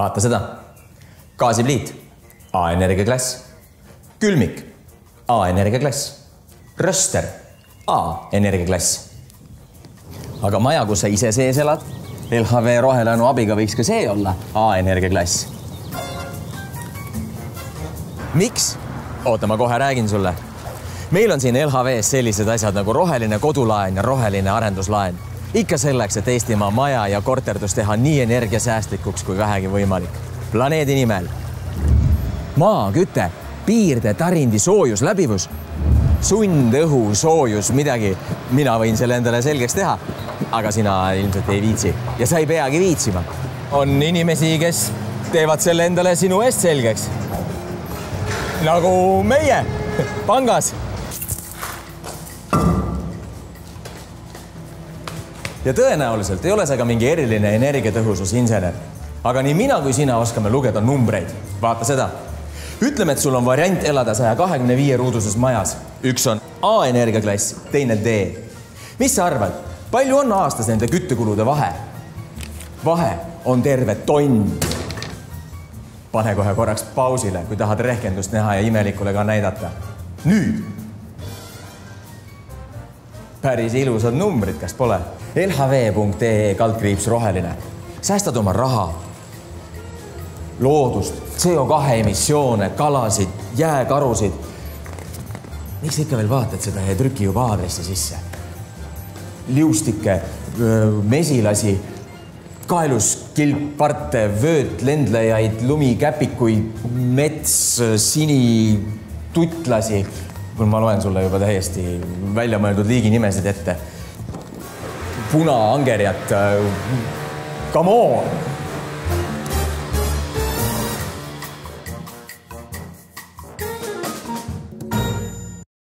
Vaata seda. Gaasipliit. A-energiaklass. Külmik. A-energiaklass. Röster. A-energiaklass. Aga maja, kus sa ise sees elad, LHV rohelaenu abiga võiks ka see olla A-energiaklass. Miks? Oota, ma kohe räägin sulle. Meil on siin LHV-s sellised asjad nagu roheline kodulaen ja roheline arenduslaen. Ikka selleks, et Eestimaa maja ja korterdus teha nii energiasäästlikuks kui vähegi võimalik. Planeedi nimel. Maa, küte, piirde, tarindi, soojus, läbivus. Sund, õhu, soojus, midagi. Mina võin selle endale selgeks teha, aga sina ilmselt ei viitsi. Ja sa ei peagi viitsima. On inimesi, kes teevad selle endale sinu eest selgeks. Nagu meie pangas. Ja tõenäoliselt ei ole see ka mingi eriline energiatõhususinsener. Aga nii mina kui sina oskame lugeda numbreid. Vaata seda. Ütleme, et sul on variant elada 125 ruuduses majas. Üks on A-energiaklass, teine D. Mis sa arvad? Palju on aastas nende küttekulude vahe? Vahe on terve tonn. Pane kohe korraks pausile, kui tahad rehkendust näha ja imelikule ka näidata. Nüüd. Päris ilusad numbrid, kas pole? lhv.ee/ roheline. Säästad oma raha, loodust, CO2 emissioone, kalasid, jääkarusid. Miks ikka veel vaatad seda ja trüki juba aadressi sisse? Liustikke, mesilasi, kaeluskilpparte, vööt, lendlejaid, lumikäpikuid, mets, sinitutlasi. Ma loen sulle juba täiesti välja mõeldud liigi nimesid ette. Puna, angerjat, come on!